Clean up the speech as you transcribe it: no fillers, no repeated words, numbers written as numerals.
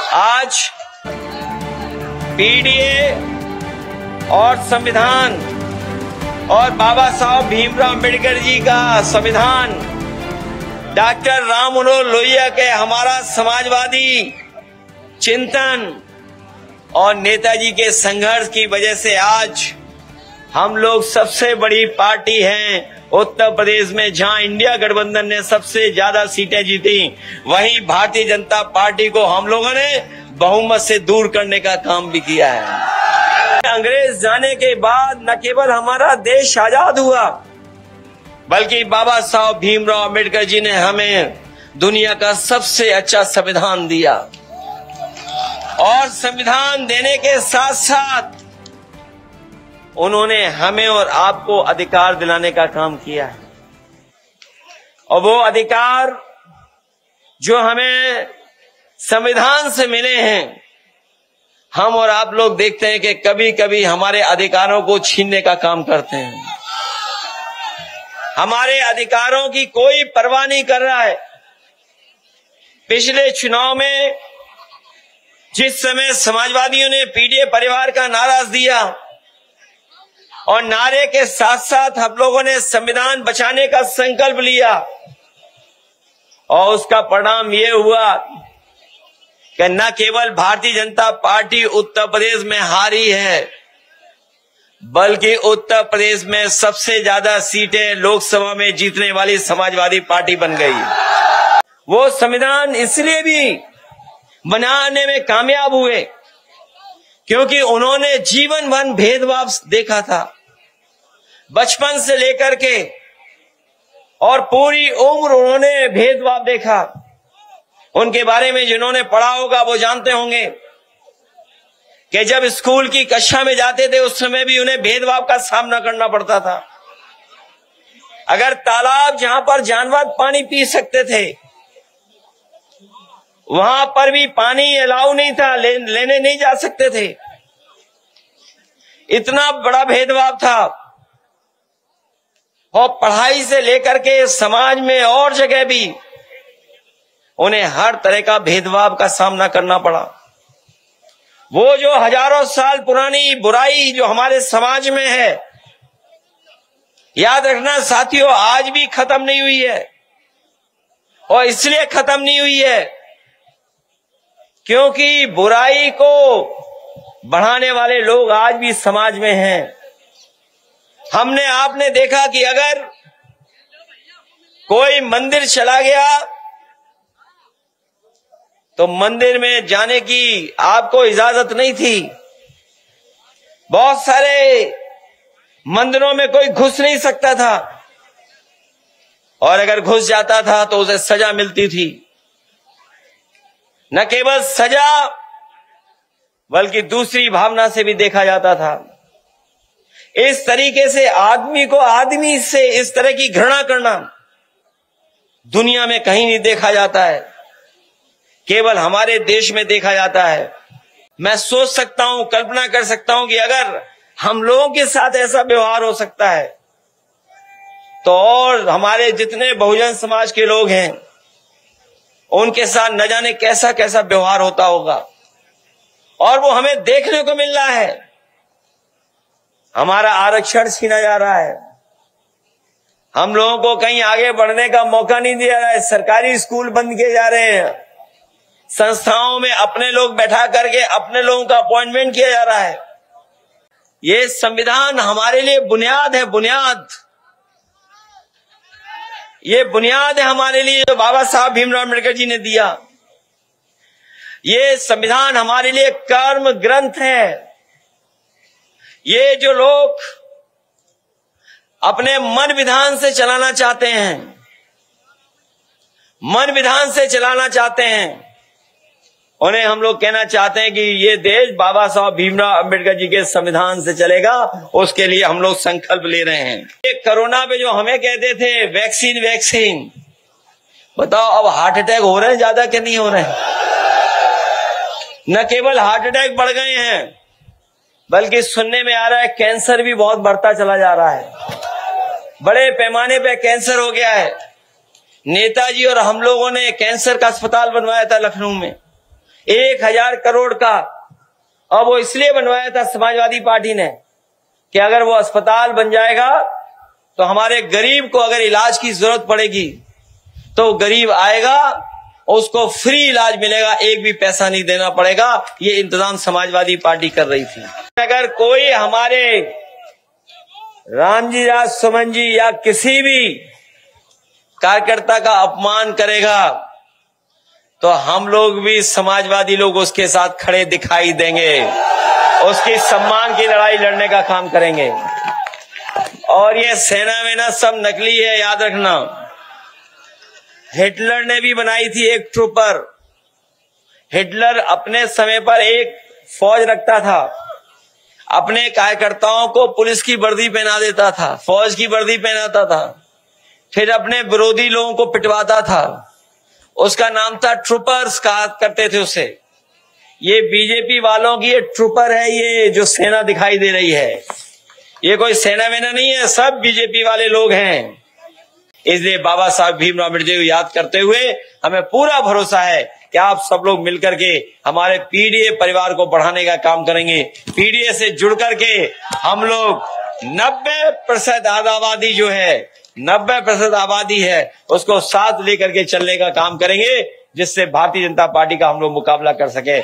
आज पीडीए और संविधान और बाबा साहब भीमराव अम्बेडकर जी का संविधान, डॉक्टर राम मनोहर लोहिया के हमारा समाजवादी चिंतन और नेताजी के संघर्ष की वजह से आज हम लोग सबसे बड़ी पार्टी हैं उत्तर प्रदेश में, जहां इंडिया गठबंधन ने सबसे ज्यादा सीटें जीती, वहीं भारतीय जनता पार्टी को हम लोगों ने बहुमत से दूर करने का काम भी किया है। अंग्रेज जाने के बाद न केवल हमारा देश आजाद हुआ, बल्कि बाबा साहब भीमराव अम्बेडकर जी ने हमें दुनिया का सबसे अच्छा संविधान दिया और संविधान देने के साथ साथ उन्होंने हमें और आपको अधिकार दिलाने का काम किया है। और वो अधिकार जो हमें संविधान से मिले हैं, हम और आप लोग देखते हैं कि कभी कभी हमारे अधिकारों को छीनने का काम करते हैं। हमारे अधिकारों की कोई परवाह नहीं कर रहा है। पिछले चुनाव में जिस समय समाजवादियों ने पीडीए परिवार का नारा दिया और नारे के साथ साथ हम लोगों ने संविधान बचाने का संकल्प लिया, और उसका परिणाम ये हुआ कि न केवल भारतीय जनता पार्टी उत्तर प्रदेश में हारी है, बल्कि उत्तर प्रदेश में सबसे ज्यादा सीटें लोकसभा में जीतने वाली समाजवादी पार्टी बन गई। वो संविधान इसलिए भी बनाने में कामयाब हुए क्योंकि उन्होंने जीवन भर भेदभाव देखा था, बचपन से लेकर के, और पूरी उम्र उन्होंने भेदभाव देखा। उनके बारे में जिन्होंने पढ़ा होगा वो जानते होंगे कि जब स्कूल की कक्षा में जाते थे उस समय भी उन्हें भेदभाव का सामना करना पड़ता था। अगर तालाब जहां पर जानवर पानी पी सकते थे वहां पर भी पानी अलाउ नहीं था, लेने नहीं जा सकते थे। इतना बड़ा भेदभाव था। और पढ़ाई से लेकर के समाज में और जगह भी उन्हें हर तरह का भेदभाव का सामना करना पड़ा। वो जो हजारों साल पुरानी बुराई जो हमारे समाज में है, याद रखना साथियों, आज भी खत्म नहीं हुई है। और इसलिए खत्म नहीं हुई है क्योंकि बुराई को बढ़ाने वाले लोग आज भी समाज में हैं। हमने आपने देखा कि अगर कोई मंदिर चला गया तो मंदिर में जाने की आपको इजाजत नहीं थी। बहुत सारे मंदिरों में कोई घुस नहीं सकता था, और अगर घुस जाता था तो उसे सजा मिलती थी। न केवल सजा बल्कि दूसरी भावना से भी देखा जाता था। इस तरीके से आदमी को आदमी से इस तरह की घृणा करना दुनिया में कहीं नहीं देखा जाता है, केवल हमारे देश में देखा जाता है। मैं सोच सकता हूं, कल्पना कर सकता हूं कि अगर हम लोगों के साथ ऐसा व्यवहार हो सकता है तो और हमारे जितने बहुजन समाज के लोग हैं उनके साथ न जाने कैसा कैसा व्यवहार होता होगा। और वो हमें देखने को मिल रहा है। हमारा आरक्षण छीना जा रहा है, हम लोगों को कहीं आगे बढ़ने का मौका नहीं दिया रहा है, सरकारी स्कूल बंद किए जा रहे हैं, संस्थाओं में अपने लोग बैठा करके अपने लोगों का अपॉइंटमेंट किया जा रहा है। ये संविधान हमारे लिए बुनियाद है, बुनियाद। ये बुनियाद है हमारे लिए जो बाबा साहब भीमराव अम्बेडकर जी ने दिया। ये संविधान हमारे लिए कर्म ग्रंथ है। ये जो लोग अपने मन विधान से चलाना चाहते हैं, मन विधान से चलाना चाहते हैं, उन्हें हम लोग कहना चाहते हैं कि ये देश बाबा साहब भीमराव अम्बेडकर जी के संविधान से चलेगा। उसके लिए हम लोग संकल्प ले रहे हैं। ये कोरोना पे जो हमें कहते थे वैक्सीन वैक्सीन, बताओ अब हार्ट अटैक हो रहे हैं ज्यादा कि नहीं हो रहे हैं? न केवल हार्ट अटैक बढ़ गए हैं बल्कि सुनने में आ रहा है कैंसर भी बहुत बढ़ता चला जा रहा है। बड़े पैमाने पे कैंसर हो गया है। नेताजी और हम लोगों ने कैंसर का अस्पताल बनवाया था लखनऊ में। 1000 करोड़ का, और वो इसलिए बनवाया था समाजवादी पार्टी ने कि अगर वो अस्पताल बन जाएगा तो हमारे गरीब को अगर इलाज की जरूरत पड़ेगी तो गरीब आएगा, उसको फ्री इलाज मिलेगा, एक भी पैसा नहीं देना पड़ेगा। ये इंतजाम समाजवादी पार्टी कर रही थी। अगर कोई हमारे रामजी राज सुमन जी या किसी भी कार्यकर्ता का अपमान करेगा तो हम लोग भी समाजवादी लोग उसके साथ खड़े दिखाई देंगे, उसकी सम्मान की लड़ाई लड़ने का काम करेंगे। और ये सेना वेना सब नकली है, याद रखना। हिटलर ने भी बनाई थी एक ट्रूपर। हिटलर अपने समय पर एक फौज रखता था, अपने कार्यकर्ताओं को पुलिस की वर्दी पहना देता था, फौज की वर्दी पहनाता था, फिर अपने विरोधी लोगों को पिटवाता था। उसका नाम था ट्रूपर्स, कहा करते थे उसे। ये बीजेपी वालों की ये ट्रूपर है, ये जो सेना दिखाई दे रही है, ये कोई सेना वेना नहीं है, सब बीजेपी वाले लोग हैं। इसलिए बाबा साहब भीमराव अम्बेडकर को याद करते हुए हमें पूरा भरोसा है कि आप सब लोग मिलकर के हमारे पीडीए परिवार को बढ़ाने का काम करेंगे। पीडीए से जुड़ करके हम लोग 90% आबादी जो है, 90% आबादी है, उसको साथ लेकर के चलने का काम करेंगे, जिससे भारतीय जनता पार्टी का हम लोग मुकाबला कर सके।